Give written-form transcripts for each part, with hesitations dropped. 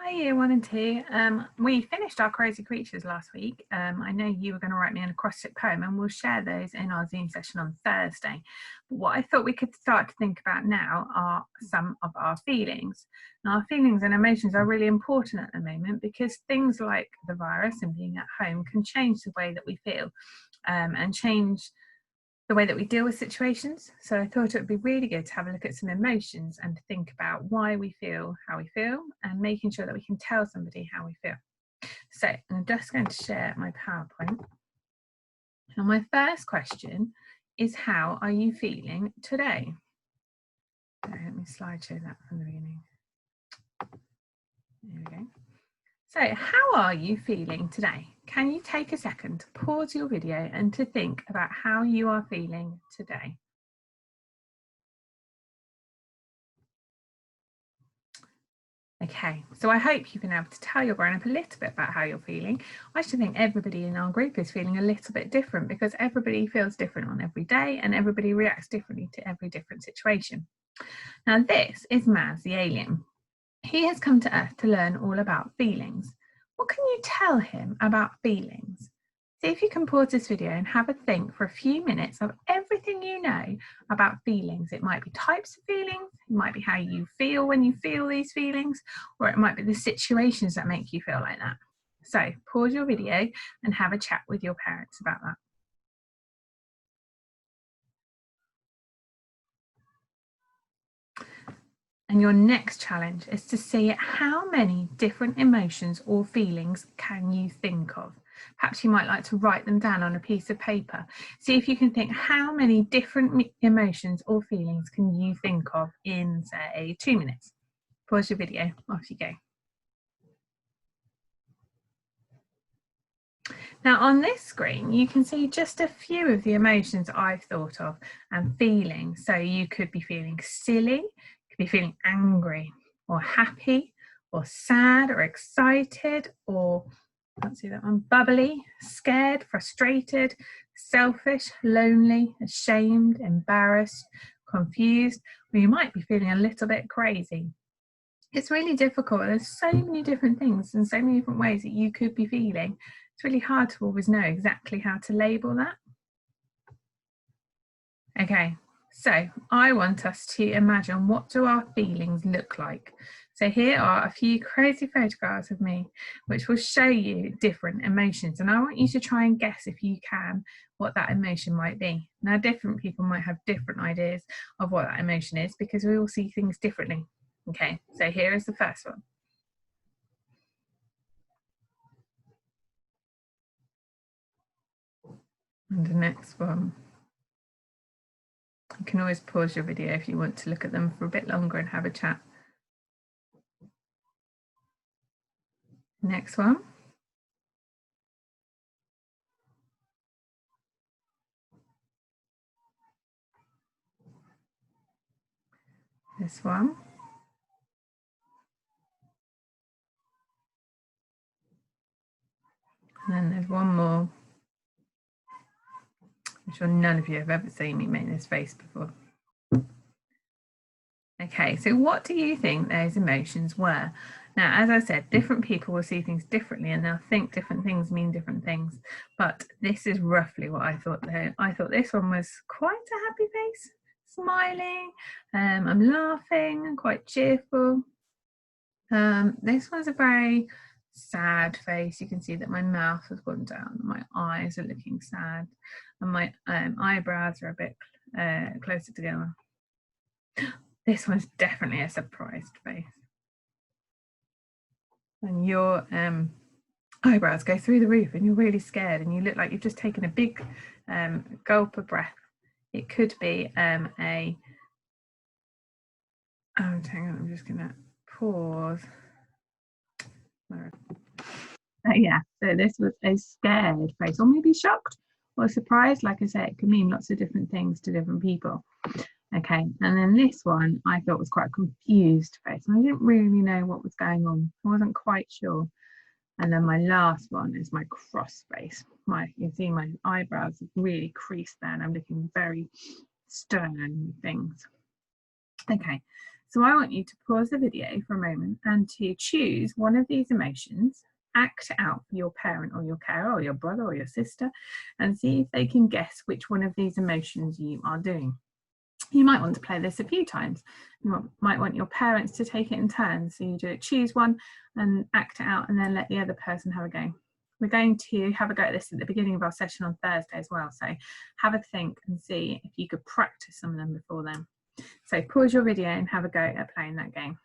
Hi Year 1 and 2. We finished our Crazy Creatures last week. I know you were going to write me an acrostic poem and we'll share those in our Zoom session on Thursday. But what I thought we could start to think about now are some of our feelings. Now, our feelings and emotions are really important at the moment because things like the virus and being at home can change the way that we feel and change the way that we deal with situations. So I thought it would be really good to have a look at some emotions and to think about why we feel how we feel and making sure that we can tell somebody how we feel. So I'm just going to share my PowerPoint. And my first question is, how are you feeling today? So let me slideshow that from the beginning. There we go. So how are you feeling today? Can you take a second to pause your video and to think about how you are feeling today? Okay, so I hope you've been able to tell your grown up a little bit about how you're feeling. I actually think everybody in our group is feeling a little bit different because everybody feels different on every day and everybody reacts differently to every different situation. Now, this is Maz the alien. He has come to Earth to learn all about feelings. What can you tell him about feelings? See if you can pause this video and have a think for a few minutes of everything you know about feelings. It might be types of feelings, it might be how you feel when you feel these feelings, or it might be the situations that make you feel like that. So pause your video and have a chat with your parents about that. And your next challenge is to see how many different emotions or feelings can you think of. Perhaps you might like to write them down on a piece of paper. See if you can think how many different emotions or feelings can you think of in, say, 2 minutes. Pause your video, off you go. Now on this screen, you can see just a few of the emotions I've thought of and feelings. So you could be feeling silly, you could be feeling angry or happy or sad or excited or, can't see that one, bubbly, scared, frustrated, selfish, lonely, ashamed, embarrassed, confused, or you might be feeling a little bit crazy. It's really difficult. There's so many different things and so many different ways that you could be feeling. It's really hard to always know exactly how to label that. Okay, so I want us to imagine, what do our feelings look like? So here are a few crazy photographs of me, which will show you different emotions. And I want you to try and guess, if you can, what that emotion might be. Now, different people might have different ideas of what that emotion is because we all see things differently. Okay, so here is the first one. And the next one. You can always pause your video if you want to look at them for a bit longer and have a chat. Next one. This one. And then there's one more. I'm sure none of you have ever seen me make this face before. Okay, so what do you think those emotions were? Now, as I said, different people will see things differently and they'll think different things mean different things. But this is roughly what I thought there. I thought this one was quite a happy face, smiling. I'm laughing, quite cheerful. This one's a very sad face. You can see that my mouth has gone down, my eyes are looking sad, and my eyebrows are a bit closer together. This one's definitely a surprised face. And your eyebrows go through the roof and you're really scared and you look like you've just taken a big gulp of breath. It could be hang on, I'm just gonna pause. Yeah, so this was a scared face, or maybe shocked or surprised. Like I said, it can mean lots of different things to different people. Okay, and then this one I thought was quite a confused face. I didn't really know what was going on. I wasn't quite sure. And then my last one is my cross face. You can see my eyebrows have really creased there and I'm looking very stern with things. Okay, So I want you to pause the video for a moment and to choose one of these emotions, act out for your parent or your carer or your brother or your sister, and see if they can guess which one of these emotions you are doing. You might want to play this a few times. You might want your parents to take it in turns. So you do it, choose one and act it out, and then let the other person have a go. We're going to have a go at this at the beginning of our session on Thursday as well. So have a think and see if you could practice some of them before then. So pause your video and have a go at playing that game.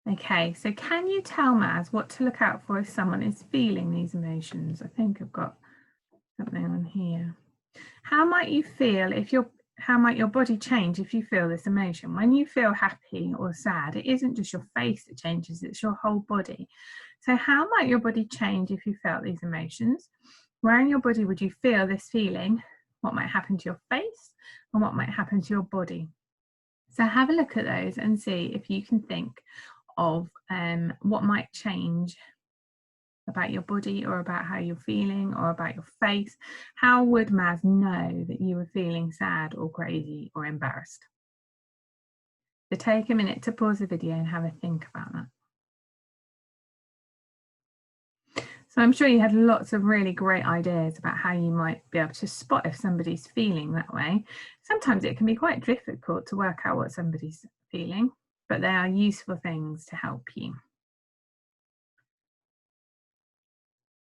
Okay, so can you tell Maz what to look out for if someone is feeling these emotions? I think I've got something on here. How might you feel if how might your body change if you feel this emotion? When you feel happy or sad, it isn't just your face that changes, it's your whole body. So how might your body change if you felt these emotions? Where in your body would you feel this feeling? What might happen to your face and what might happen to your body? So have a look at those and see if you can think of what might change about your body or about how you're feeling or about your face. How would Maz know that you were feeling sad or crazy or embarrassed? So take a minute to pause the video and have a think about that. So I'm sure you had lots of really great ideas about how you might be able to spot if somebody's feeling that way. Sometimes it can be quite difficult to work out what somebody's feeling, but they are useful things to help you.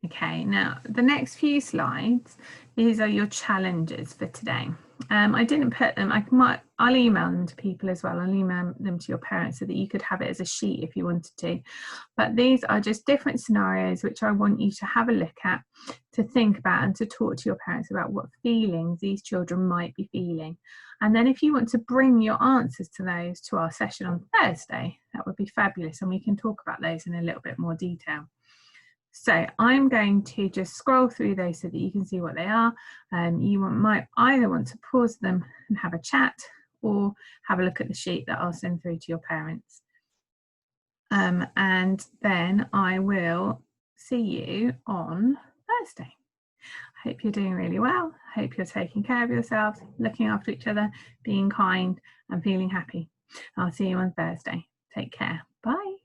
Okay, now the next few slides, these are your challenges for today. I didn't put them, I'll email them to people as well. I'll email them to your parents so that you could have it as a sheet if you wanted to. But these are just different scenarios which I want you to have a look at, to think about and to talk to your parents about what feelings these children might be feeling. And then if you want to bring your answers to those to our session on Thursday, that would be fabulous, and we can talk about those in a little bit more detail. So I'm going to just scroll through those so that you can see what they are. You might either want to pause them and have a chat or have a look at the sheet that I'll send through to your parents. And then I will see you on Thursday. I hope you're doing really well. I hope you're taking care of yourselves, looking after each other, being kind and feeling happy. I'll see you on Thursday. Take care. Bye.